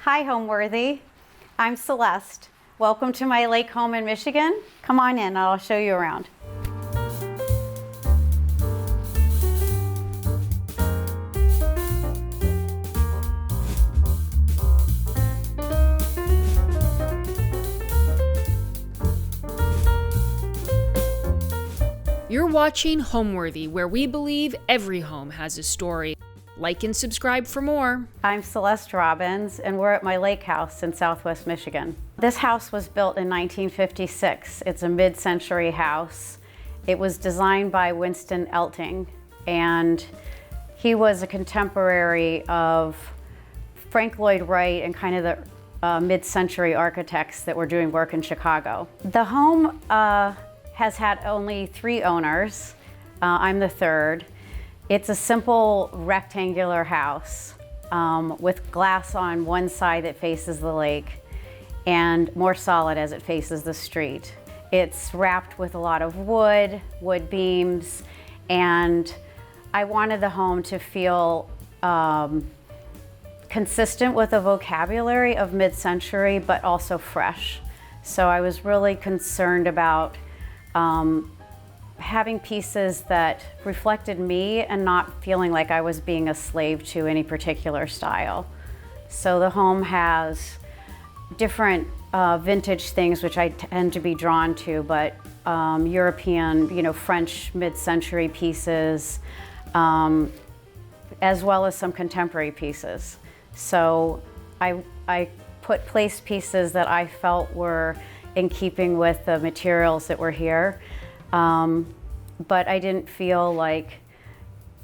Hi, Homeworthy. I'm Celeste. Welcome to my lake home in Michigan. Come on in, I'll show you around. You're watching Homeworthy, where we believe every home has a story. Like and subscribe for more. I'm Celeste Robbins, and we're at my lake house in Southwest Michigan. This house was built in 1956. It's a mid-century house. It was designed by Winston Elting, and he was a contemporary of Frank Lloyd Wright and kind of the mid-century architects that were doing work in Chicago. The home has had only 3 owners. I'm the third. It's a simple rectangular house with glass on one side that faces the lake and more solid as it faces the street. It's wrapped with a lot of wood beams, and I wanted the home to feel consistent with the vocabulary of mid-century, but also fresh. So I was really concerned about having pieces that reflected me and not feeling like I was being a slave to any particular style. So the home has different vintage things which I tend to be drawn to, but European, French mid-century pieces, as well as some contemporary pieces. So I placed pieces that I felt were in keeping with the materials that were here. But I didn't feel like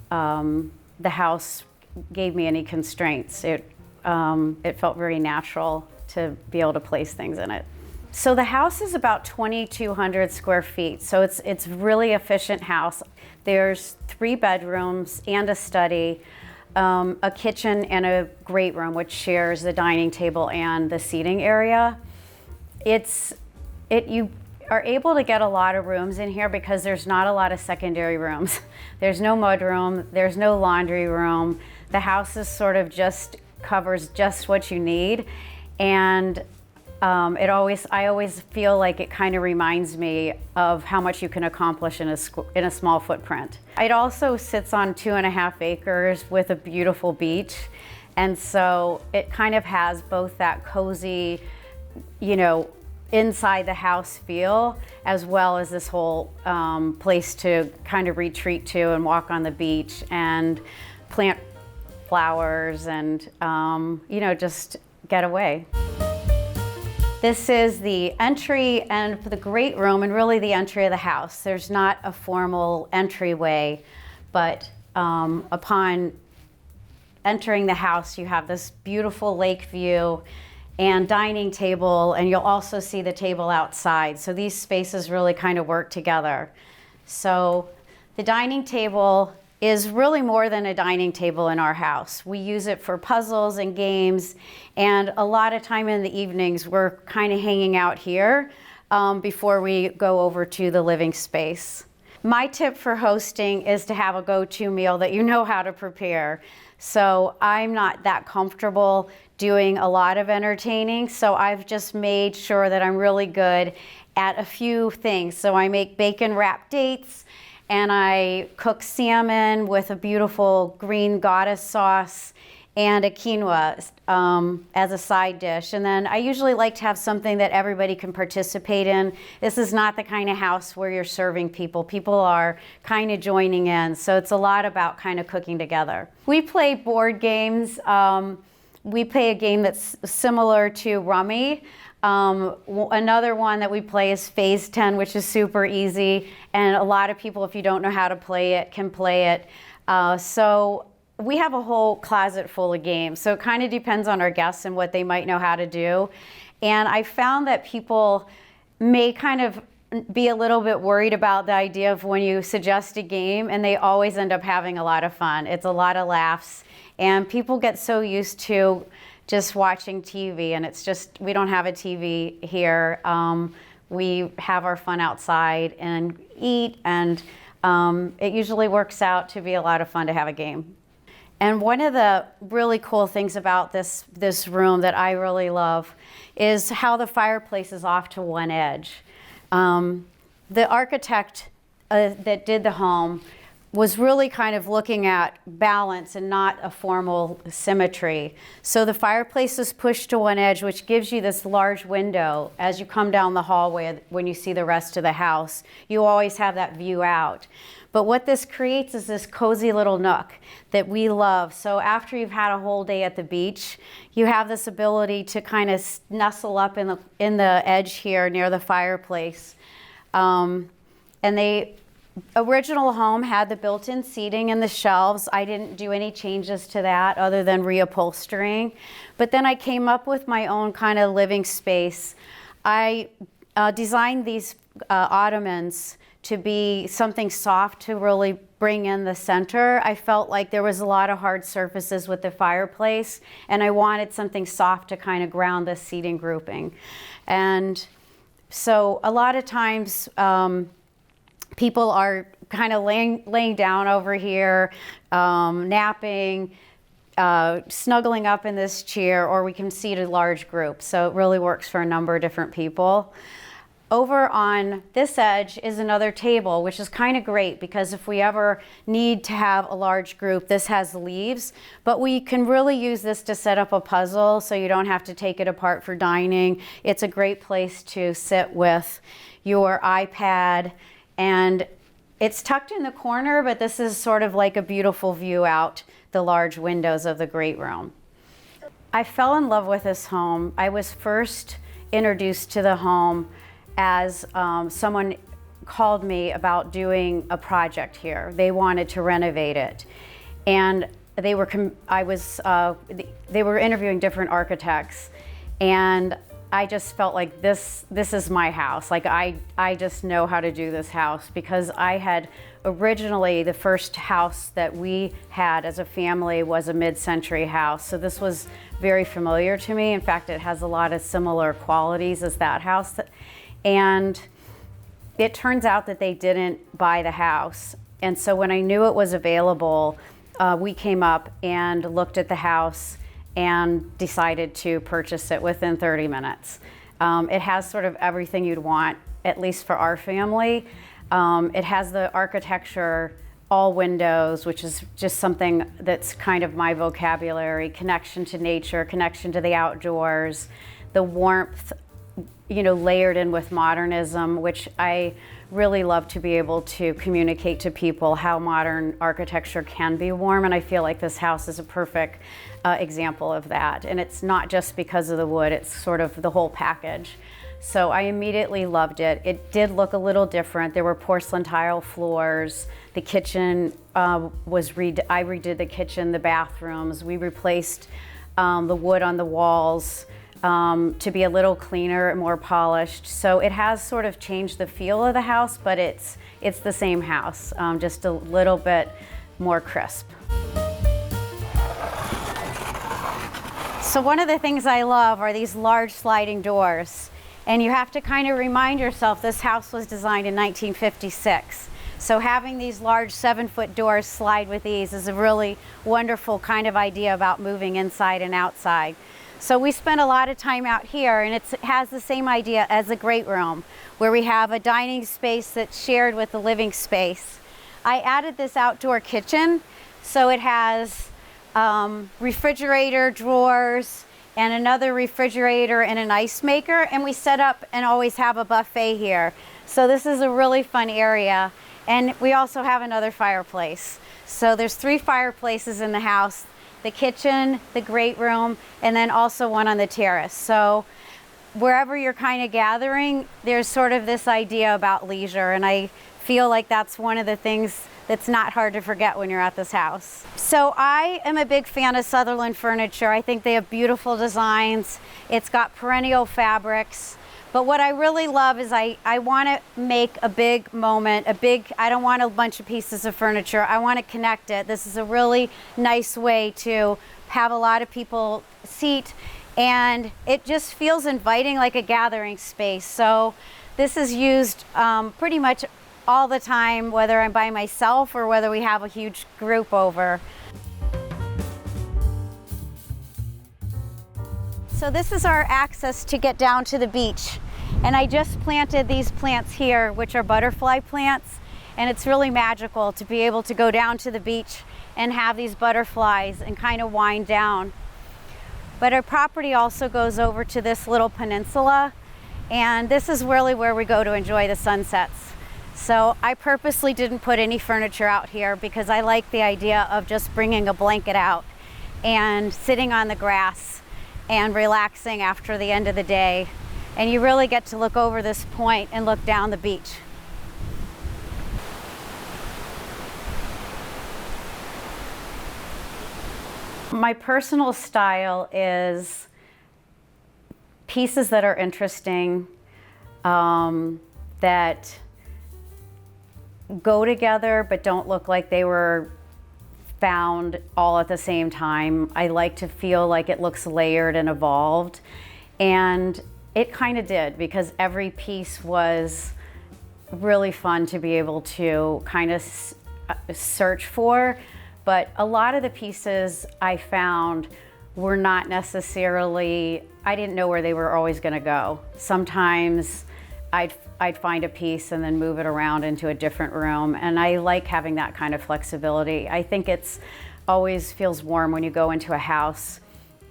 the house gave me any constraints. It felt very natural to be able to place things in it. So the house is about 2,200 square feet. So it's really efficient house. There's 3 bedrooms and a study, a kitchen and a great room, which shares the dining table and the seating area. You are able to get a lot of rooms in here because there's not a lot of secondary rooms. There's no mudroom, there's no laundry room. The house is sort of covers just what you need. And I always feel like it kind of reminds me of how much you can accomplish in a small footprint. It also sits on 2.5 acres with a beautiful beach. And so it kind of has both that cozy, inside the house feel, as well as this whole place to kind of retreat to and walk on the beach and plant flowers and just get away. This is the entry and the great room, and really the entry of the house. There's not a formal entryway, but upon entering the house, you have this beautiful lake view and dining table, and you'll also see the table outside. So these spaces really kind of work together. So the dining table is really more than a dining table in our house. We use it for puzzles and games, and a lot of time in the evenings we're kind of hanging out here before we go over to the living space. My tip for hosting is to have a go-to meal that you know how to prepare. So I'm not that comfortable doing a lot of entertaining, so I've just made sure that I'm really good at a few things. So I make bacon wrapped dates, and I cook salmon with a beautiful green goddess sauce and a quinoa as a side dish. And then I usually like to have something that everybody can participate in. This is not the kind of house where you're serving people. People are kind of joining in. So it's a lot about kind of cooking together. We play board games. We play a game that's similar to Rummy. Another one that we play is Phase 10, which is super easy. And a lot of people, if you don't know how to play it, can play it. So we have a whole closet full of games. So it kind of depends on our guests and what they might know how to do. And I found that people may kind of be a little bit worried about the idea of when you suggest a game, and they always end up having a lot of fun. It's a lot of laughs, and people get so used to just watching TV, and it's just, we don't have a TV here. We have our fun outside and eat, and it usually works out to be a lot of fun to have a game. And one of the really cool things about this room that I really love is how the fireplace is off to one edge. The architect that did the home was really kind of looking at balance and not a formal symmetry. So the fireplace is pushed to one edge, which gives you this large window. As you come down the hallway, when you see the rest of the house, you always have that view out. But what this creates is this cozy little nook that we love. So after you've had a whole day at the beach, you have this ability to kind of nestle up in the edge here near the fireplace. And the original home had the built-in seating and the shelves. I didn't do any changes to that other than reupholstering. But then I came up with my own kind of living space. I designed these ottomans to be something soft to really bring in the center. I felt like there was a lot of hard surfaces with the fireplace, and I wanted something soft to kind of ground the seating grouping. And so a lot of times people are kind of laying down over here, napping, snuggling up in this chair, or we can seat a large group. So it really works for a number of different people. Over on this edge is another table, which is kind of great because if we ever need to have a large group, this has leaves, but we can really use this to set up a puzzle so you don't have to take it apart for dining. It's a great place to sit with your iPad, and it's tucked in the corner, but this is sort of like a beautiful view out the large windows of the great room. I fell in love with this home. I was first introduced to the home as someone called me about doing a project here. They wanted to renovate it, and they were interviewing different architects, and I just felt like this is my house. Like I just know how to do this house because I had originally, the first house that we had as a family was a mid-century house. So this was very familiar to me. In fact, it has a lot of similar qualities as that house. And it turns out that they didn't buy the house. And so when I knew it was available, we came up and looked at the house and decided to purchase it within 30 minutes. It has sort of everything you'd want, at least for our family. It has the architecture, all windows, which is just something that's kind of my vocabulary, connection to nature, connection to the outdoors, the warmth, layered in with modernism, which I really love to be able to communicate to people how modern architecture can be warm, and I feel like this house is a perfect example of that. And it's not just because of the wood, it's sort of the whole package. So I immediately loved it. It did look a little different. There were porcelain tile floors. The kitchen I redid the kitchen, the bathrooms. We replaced the wood on the walls to be a little cleaner and more polished. So it has sort of changed the feel of the house, but it's the same house, just a little bit more crisp. So one of the things I love are these large sliding doors. And you have to kind of remind yourself this house was designed in 1956. So having these large 7-foot doors slide with ease is a really wonderful kind of idea about moving inside and outside. So we spent a lot of time out here, and it has the same idea as the great room, where we have a dining space that's shared with the living space. I added this outdoor kitchen, so it has refrigerator, drawers, and another refrigerator and an ice maker, and we set up and always have a buffet here. So this is a really fun area, and we also have another fireplace. So there's 3 fireplaces in the house: the kitchen, the great room, and then also one on the terrace. So wherever you're kind of gathering, there's sort of this idea about leisure, and I feel like that's one of the things that's not hard to forget when you're at this house. So I am a big fan of Sutherland furniture. I think they have beautiful designs. It's got perennial fabrics. But what I really love is I want to make a big moment, I don't want a bunch of pieces of furniture. I want to connect it. This is a really nice way to have a lot of people seat, and it just feels inviting, like a gathering space. So this is used pretty much all the time, whether I'm by myself or whether we have a huge group over. So this is our access to get down to the beach. And I just planted these plants here, which are butterfly plants. And it's really magical to be able to go down to the beach and have these butterflies and kind of wind down. But our property also goes over to this little peninsula. And this is really where we go to enjoy the sunsets. So I purposely didn't put any furniture out here because I like the idea of just bringing a blanket out and sitting on the grass and relaxing after the end of the day. And you really get to look over this point and look down the beach. My personal style is pieces that are interesting, that go together but don't look like they were found all at the same time. I like to feel like it looks layered and evolved, and it kind of did, because every piece was really fun to be able to kind of search for. But a lot of the pieces I found were not necessarily, I didn't know where they were always going to go. Sometimes I'd find a piece and then move it around into a different room, and I like having that kind of flexibility. I think it's always feels warm when you go into a house,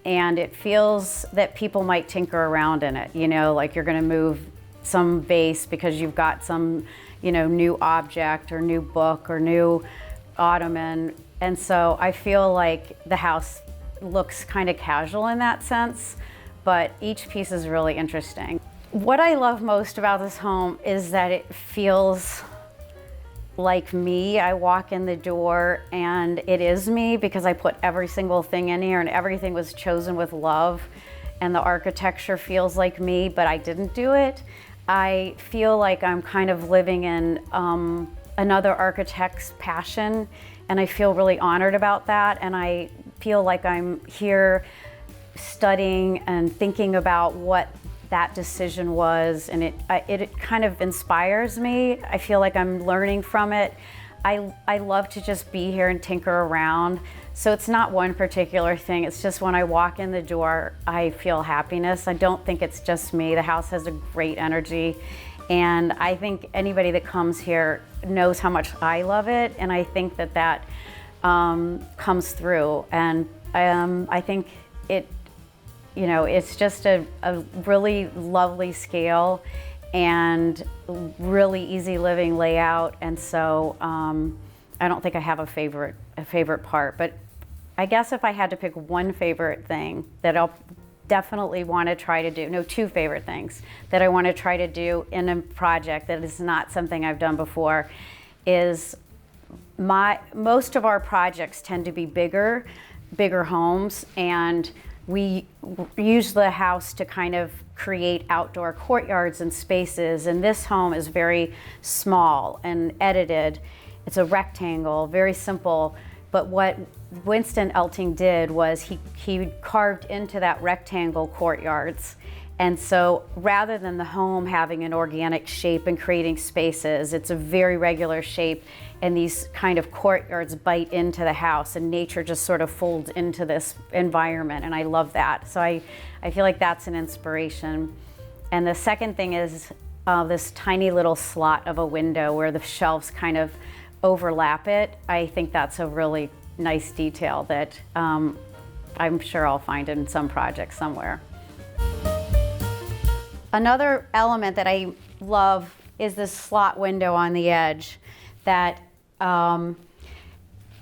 and it feels that people might tinker around in it, you know, like you're going to move some vase because you've got some, you know, new object or new book or new ottoman. And so I feel like the house looks kind of casual in that sense, but each piece is really interesting. What I love most about this home is that it feels like me. I walk in the door and it is me, because I put every single thing in here and everything was chosen with love, and the architecture feels like me, but I didn't do it. I feel like I'm kind of living in another architect's passion, and I feel really honored about that. And I feel like I'm here studying and thinking about what that decision was, and it kind of inspires me. I feel like I'm learning from it. I love to just be here and tinker around. So it's not one particular thing. It's just when I walk in the door, I feel happiness. I don't think it's just me. The house has a great energy. And I think anybody that comes here knows how much I love it, and I think that that comes through. And I think it, you know, it's just a really lovely scale and really easy living layout. And so I don't think I have a favorite part, but I guess if I had to pick one favorite thing that I'll definitely want to try to do, no, two favorite things that I want to try to do in a project that is not something I've done before, is most of our projects tend to be bigger homes, and we use the house to kind of create outdoor courtyards and spaces. And this home is very small and edited. It's a rectangle, very simple. But what Winston Elting did was he carved into that rectangle courtyards. And so rather than the home having an organic shape and creating spaces, it's a very regular shape, and these kind of courtyards bite into the house, and nature just sort of folds into this environment, and I love that. So I feel like that's an inspiration. And the second thing is this tiny little slot of a window where the shelves kind of overlap it. I think that's a really nice detail that I'm sure I'll find in some project somewhere. Another element that I love is this slot window on the edge that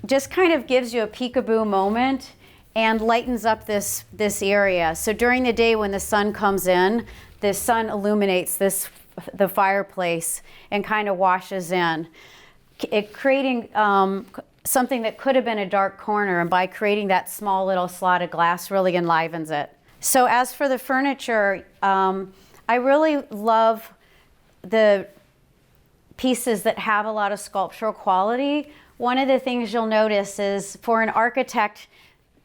just kind of gives you a peekaboo moment and lightens up this area. So during the day when the sun comes in, the sun illuminates the fireplace and kind of washes in, creating something that could have been a dark corner, and by creating that small little slot of glass really enlivens it. So as for the furniture, I really love the pieces that have a lot of sculptural quality. One of the things you'll notice is, for an architect,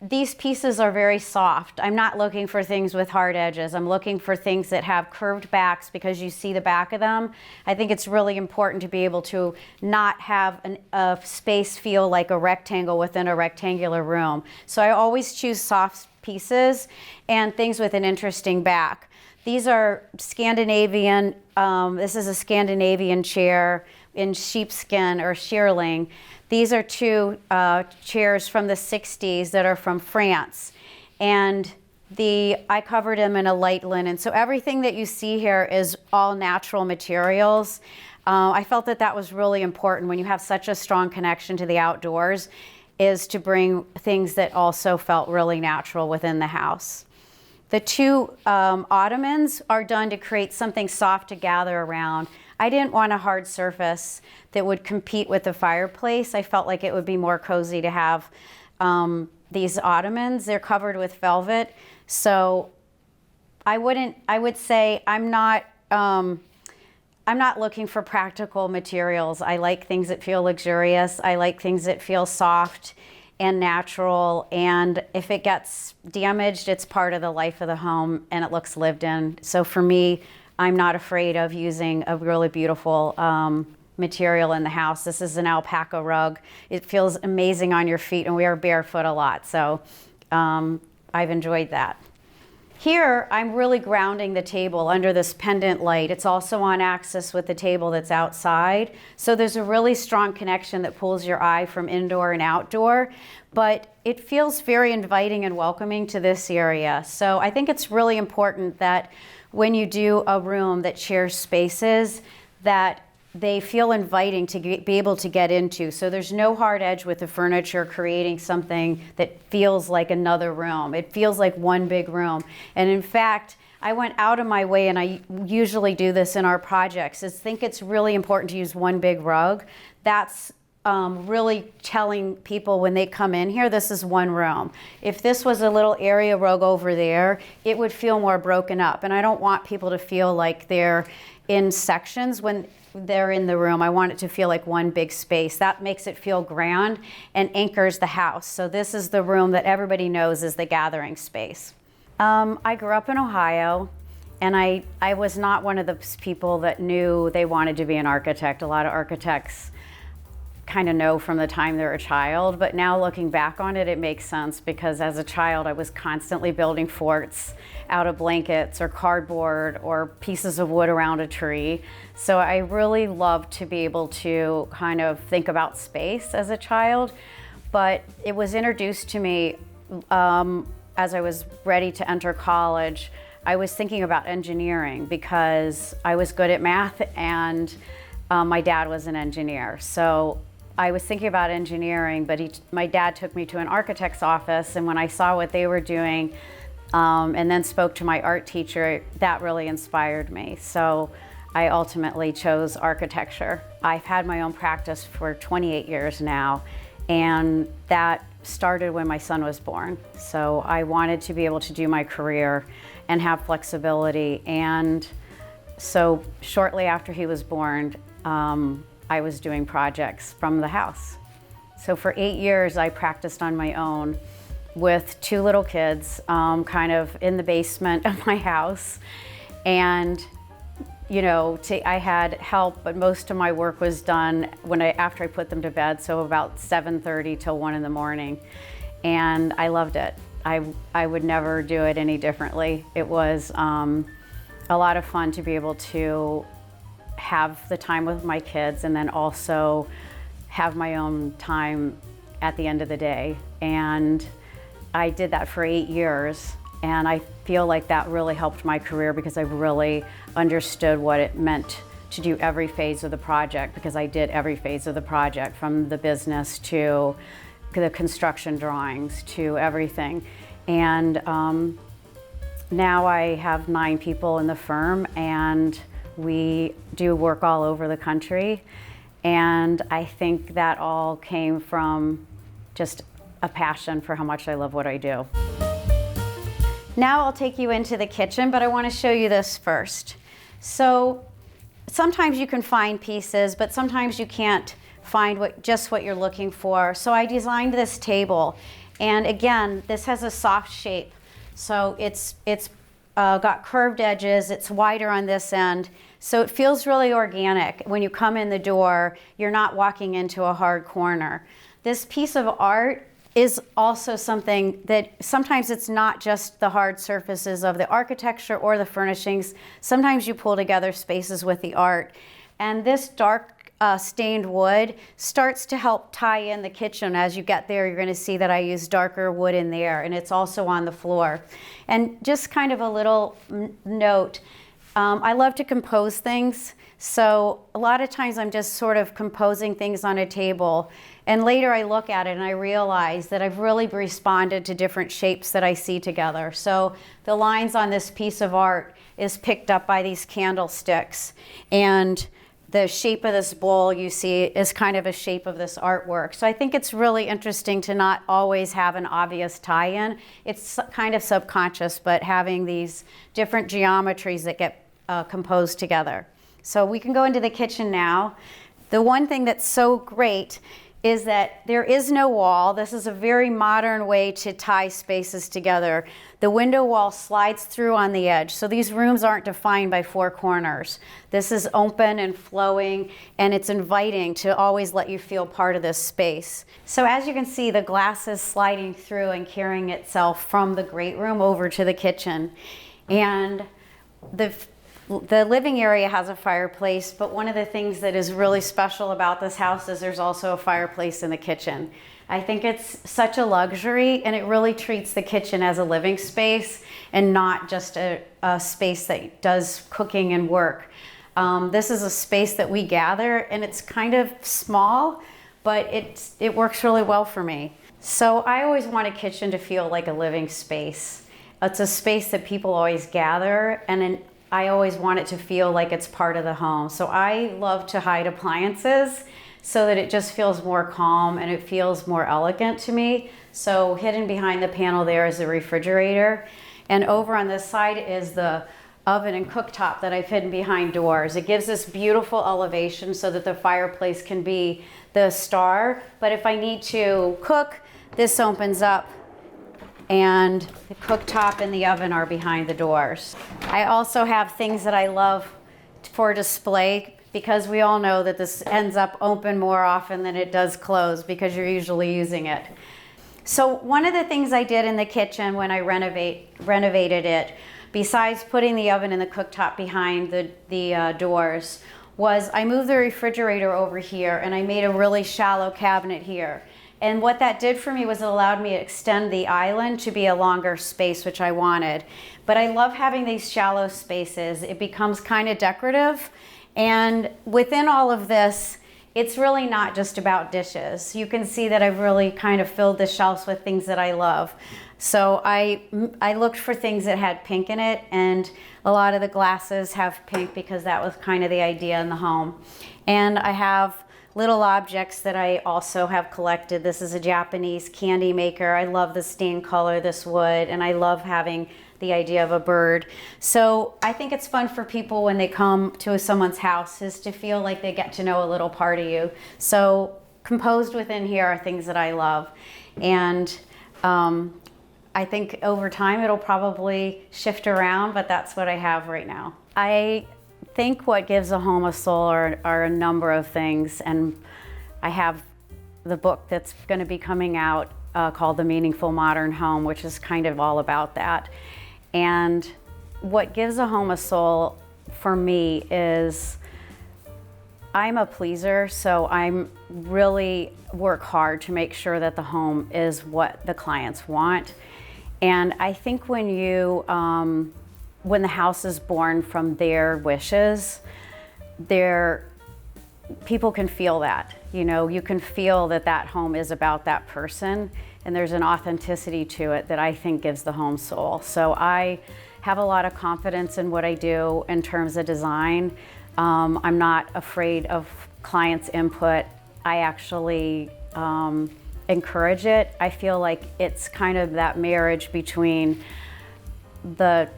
these pieces are very soft. I'm not looking for things with hard edges. I'm looking for things that have curved backs because you see the back of them. I think it's really important to be able to not have a space feel like a rectangle within a rectangular room. So I always choose soft pieces and things with an interesting back. These are Scandinavian, this is a Scandinavian chair in sheepskin or shearling. These are two chairs from the 60s that are from France. And I covered them in a light linen. So everything that you see here is all natural materials. I felt that that was really important when you have such a strong connection to the outdoors, is to bring things that also felt really natural within the house. The two ottomans are done to create something soft to gather around. I didn't want a hard surface that would compete with the fireplace. I felt like it would be more cozy to have these ottomans. They're covered with velvet. So I would say I'm not looking for practical materials. I like things that feel luxurious. I like things that feel soft and natural, and if it gets damaged, it's part of the life of the home and it looks lived in. So for me, I'm not afraid of using a really beautiful material in the house. This is an alpaca rug. It feels amazing on your feet, and we are barefoot a lot, so I've enjoyed that. Here, I'm really grounding the table under this pendant light. It's also on axis with the table that's outside. So there's a really strong connection that pulls your eye from indoor and outdoor, but it feels very inviting and welcoming to this area. So I think it's really important that when you do a room that shares spaces, that they feel inviting to be able to get into. So there's no hard edge with the furniture creating something that feels like another room. It feels like one big room. And in fact, I went out of my way, and I usually do this in our projects, is think it's really important to use one big rug. That's really telling people when they come in here, this is one room. If this was a little area rug over there, it would feel more broken up. And I don't want people to feel like they're in sections when they're in the room. I want it to feel like one big space. That makes it feel grand and anchors the house. So this is the room that everybody knows is the gathering space. I grew up in Ohio, and I was not one of those people that knew they wanted to be an architect. A lot of architects kind of know from the time they're a child, but now looking back on it, it makes sense, because as a child I was constantly building forts out of blankets or cardboard or pieces of wood around a tree. So I really loved to be able to kind of think about space as a child, but it was introduced to me as I was ready to enter college. I was thinking about engineering because I was good at math, and my dad was an engineer. So I was thinking about engineering, but my dad took me to an architect's office, and when I saw what they were doing and then spoke to my art teacher, that really inspired me. So I ultimately chose architecture. I've had my own practice for 28 years now, and that started when my son was born. So I wanted to be able to do my career and have flexibility, and so shortly after he was born, I was doing projects from the house. So for 8 years, I practiced on my own with 2 little kids, kind of in the basement of my house. And, you know, I had help, but most of my work was done after I put them to bed, so about 7:30 till 1 in the morning. And I loved it. I would never do it any differently. It was a lot of fun to be able to have the time with my kids and then also have my own time at the end of the day. And I did that for 8 years, and I feel like that really helped my career because I really understood what it meant to do every phase of the project, because I did every phase of the project, from the business to the construction drawings to everything. And now I have 9 people in the firm, and we do work all over the country. And I think that all came from just a passion for how much I love what I do. Now I'll take you into the kitchen, but I want to show you this first. So sometimes you can find pieces, but sometimes you can't find just what you're looking for. So I designed this table, And again, this has a soft shape. So it's got curved edges, it's wider on this end. So it feels really organic. When you come in the door, you're not walking into a hard corner. This piece of art is also something that sometimes it's not just the hard surfaces of the architecture or the furnishings. Sometimes you pull together spaces with the art. And this dark stained wood starts to help tie in the kitchen. As you get there, you're going to see that I use darker wood in there, and it's also on the floor. And just kind of a little note, I love to compose things. So a lot of times I'm just sort of composing things on a table, and later I look at it and I realize that I've really responded to different shapes that I see together. So the lines on this piece of art is picked up by these candlesticks, and the shape of this bowl you see is kind of a shape of this artwork. So I think it's really interesting to not always have an obvious tie-in. It's kind of subconscious, but having these different geometries that get composed together. So we can go into the kitchen now. The one thing that's so great is that there is no wall. This is a very modern way to tie spaces together. The window wall slides through on the edge, so these rooms aren't defined by four corners. This is open and flowing, and it's inviting to always let you feel part of this space. So as you can see, the glass is sliding through and carrying itself from the great room over to the kitchen. And the living area has a fireplace, but one of the things that is really special about this house is there's also a fireplace in the kitchen. I think it's such a luxury, and it really treats the kitchen as a living space and not just a space that does cooking and work. This is a space that we gather, and it's kind of small, but it works really well for me. So I always want a kitchen to feel like a living space. It's a space that people always gather, and I always want it to feel like it's part of the home. So I love to hide appliances so that it just feels more calm and it feels more elegant to me. So hidden behind the panel there is the refrigerator. And over on this side is the oven and cooktop that I've hidden behind doors. It gives this beautiful elevation so that the fireplace can be the star. But if I need to cook, this opens up, and the cooktop and the oven are behind the doors. I also have things that I love for display, because we all know that this ends up open more often than it does close because you're usually using it. So one of the things I did in the kitchen when I renovated it, besides putting the oven and the cooktop behind the doors, was I moved the refrigerator over here, and I made a really shallow cabinet here. And what that did for me was it allowed me to extend the island to be a longer space, which I wanted. But I love having these shallow spaces. It becomes kind of decorative. And within all of this, it's really not just about dishes. You can see that I've really kind of filled the shelves with things that I love. So I looked for things that had pink in it, and a lot of the glasses have pink because that was kind of the idea in the home. And I have little objects that I also have collected. This is a Japanese candy maker. I love the stained color, this wood, and I love having the idea of a bird. So I think it's fun for people when they come to someone's house is to feel like they get to know a little part of you. So composed within here are things that I love. And I think over time it'll probably shift around, but that's what I have right now. I think what gives a home a soul are a number of things, and I have the book that's going to be coming out called The Meaningful Modern Home, which is kind of all about that. And what gives a home a soul for me is I'm a pleaser, so I'm really work hard to make sure that the home is what the clients want. And I think when the house is born from their wishes, people can feel that. You know, you can feel that that home is about that person, and there's an authenticity to it that I think gives the home soul. So I have a lot of confidence in what I do in terms of design. I'm not afraid of clients' input. I actually encourage it. I feel like it's kind of that marriage between the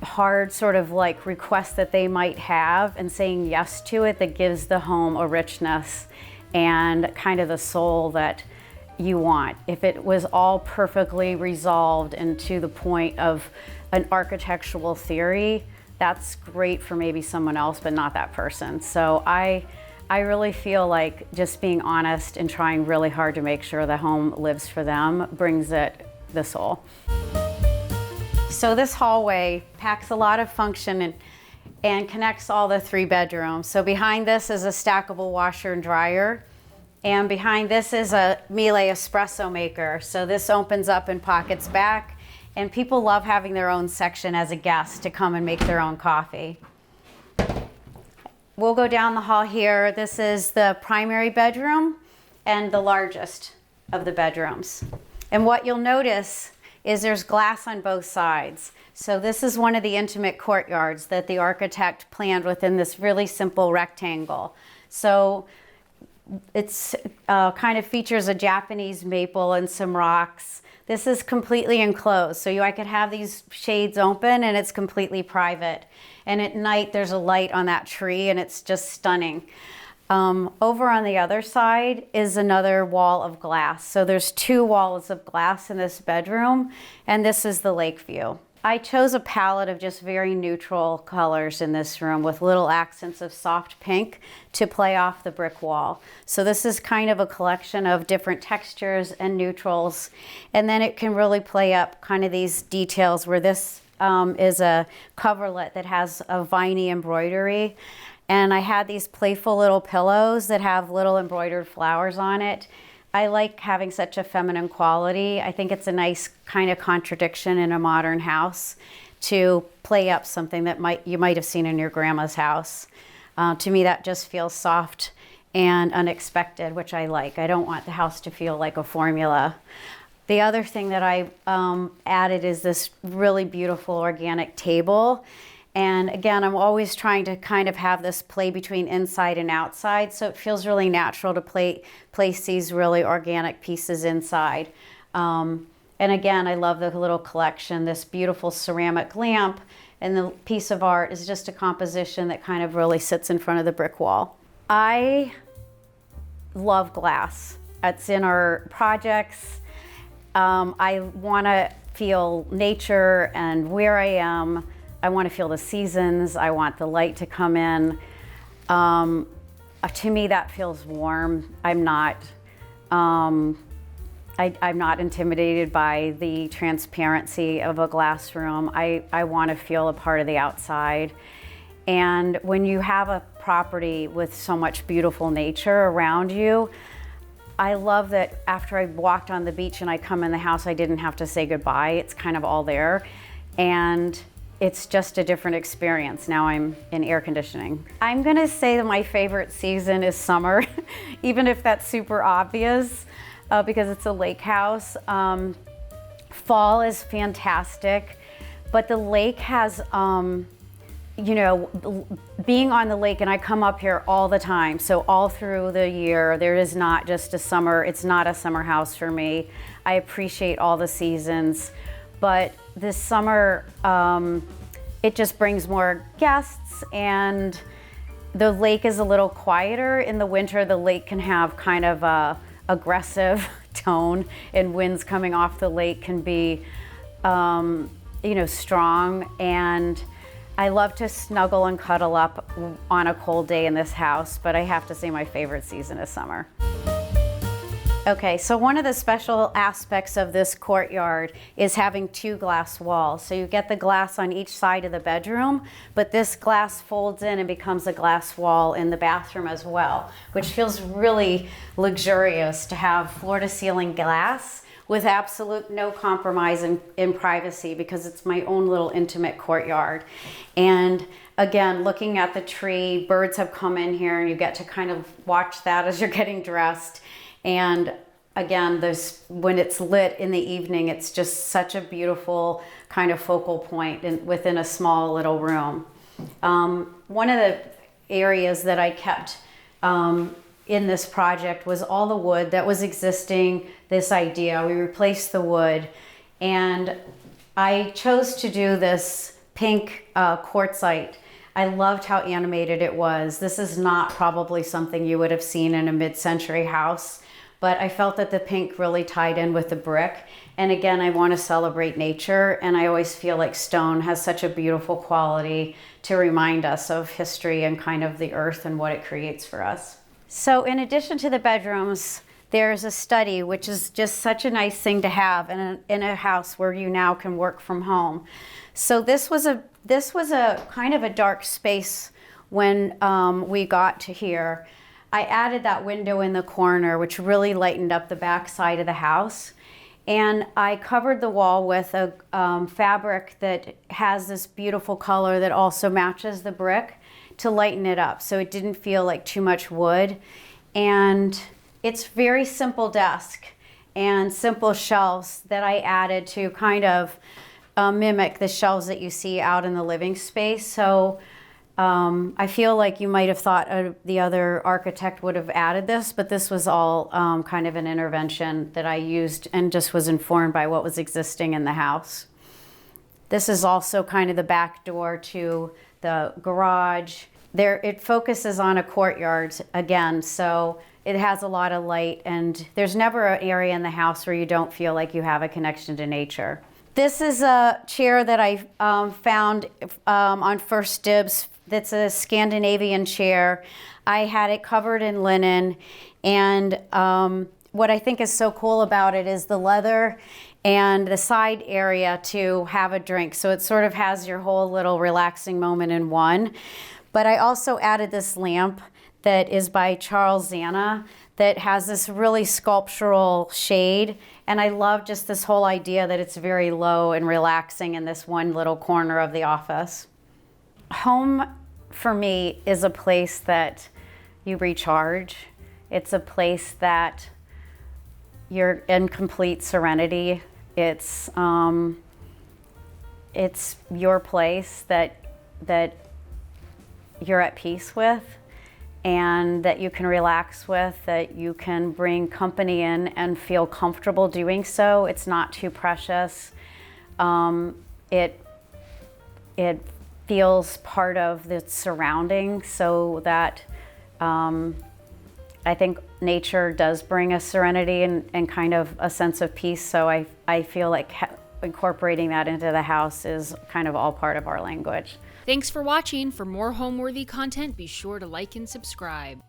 hard sort of like request that they might have and saying yes to it that gives the home a richness and kind of the soul that you want. If it was all perfectly resolved and to the point of an architectural theory, that's great for maybe someone else, but not that person. So I really feel like just being honest and trying really hard to make sure the home lives for them brings it the soul. So this hallway packs a lot of function and connects all the 3 bedrooms. So behind this is a stackable washer and dryer. And behind this is a Miele espresso maker. So this opens up and pockets back. And people love having their own section as a guest to come and make their own coffee. We'll go down the hall here. This is the primary bedroom and the largest of the bedrooms. And what you'll notice is there's glass on both sides. So this is one of the intimate courtyards that the architect planned within this really simple rectangle. So it's kind of features a Japanese maple and some rocks. This is completely enclosed, so I could have these shades open and it's completely private. And at night there's a light on that tree and it's just stunning. Over on the other side is another wall of glass. So there's 2 walls of glass in this bedroom, and this is the lake view. I chose a palette of just very neutral colors in this room with little accents of soft pink to play off the brick wall. So this is kind of a collection of different textures and neutrals. And then it can really play up kind of these details where this is a coverlet that has a viney embroidery. And I had these playful little pillows that have little embroidered flowers on it. I like having such a feminine quality. I think it's a nice kind of contradiction in a modern house to play up something that you might have seen in your grandma's house. To me, that just feels soft and unexpected, which I like. I don't want the house to feel like a formula. The other thing that I added is this really beautiful organic table. And again, I'm always trying to kind of have this play between inside and outside, so it feels really natural to place these really organic pieces inside. And again, I love the little collection. This beautiful ceramic lamp and the piece of art is just a composition that kind of really sits in front of the brick wall. I love glass. It's in our projects. I want to feel nature and where I am. I want to feel the seasons. I want the light to come in. To me, that feels warm. I'm not intimidated by the transparency of a glass room. I want to feel a part of the outside. And when you have a property with so much beautiful nature around you, I love that after I walked on the beach and I come in the house, I didn't have to say goodbye. It's kind of all there. And it's just a different experience. Now I'm in air conditioning. I'm gonna say that my favorite season is summer, even if that's super obvious, because it's a lake house. Fall is fantastic, but the lake has, you know, being on the lake, and I come up here all the time, so all through the year, there is not just a summer, it's not a summer house for me. I appreciate all the seasons, but this summer, it just brings more guests, and the lake is a little quieter. In the winter, the lake can have kind of a aggressive tone, and winds coming off the lake can be, you know, strong. And I love to snuggle and cuddle up on a cold day in this house, but I have to say my favorite season is summer. Okay, so one of the special aspects of this courtyard is having 2 glass walls. So you get the glass on each side of the bedroom, but this glass folds in and becomes a glass wall in the bathroom as well, which feels really luxurious to have floor-to-ceiling glass with absolute no compromise in privacy, because it's my own little intimate courtyard. And again, looking at the tree, birds have come in here and you get to kind of watch that as you're getting dressed. And again, when it's lit in the evening, it's just such a beautiful kind of focal point within a small little room. One of the areas that I kept in this project was all the wood that was existing, this idea. We replaced the wood, and I chose to do this pink quartzite. I loved how animated it was. This is not probably something you would have seen in a mid-century house, but I felt that the pink really tied in with the brick. And again, I want to celebrate nature, and I always feel like stone has such a beautiful quality to remind us of history and kind of the earth and what it creates for us. So in addition to the bedrooms, there's a study, which is just such a nice thing to have in a house where you now can work from home. So this was a kind of a dark space when we got to here. I added that window in the corner, which really lightened up the back side of the house. And I covered the wall with a fabric that has this beautiful color that also matches the brick to lighten it up, so it didn't feel like too much wood. And it's very simple desk and simple shelves that I added to kind of mimic the shelves that you see out in the living space. So I feel like you might have thought the other architect would have added this, but this was all kind of an intervention that I used and just was informed by what was existing in the house. This is also kind of the back door to the garage. It focuses on a courtyard again, so it has a lot of light, and there's never an area in the house where you don't feel like you have a connection to nature. This is a chair that I found on First Dibs. That's a Scandinavian chair. I had it covered in linen, and what I think is so cool about it is the leather and the side area to have a drink. So it sort of has your whole little relaxing moment in one. But I also added this lamp that is by Charles Zana that has this really sculptural shade. And I love just this whole idea that it's very low and relaxing in this one little corner of the office. Home, for me, is a place that you recharge. It's a place that you're in complete serenity. It's your place that you're at peace with, and that you can relax with, that you can bring company in and feel comfortable doing so. It's not too precious. It feels part of the surrounding, so that I think nature does bring a serenity and kind of a sense of peace. So I feel like incorporating that into the house is kind of all part of our language. Thanks for watching. For more Homeworthy content, be sure to like and subscribe.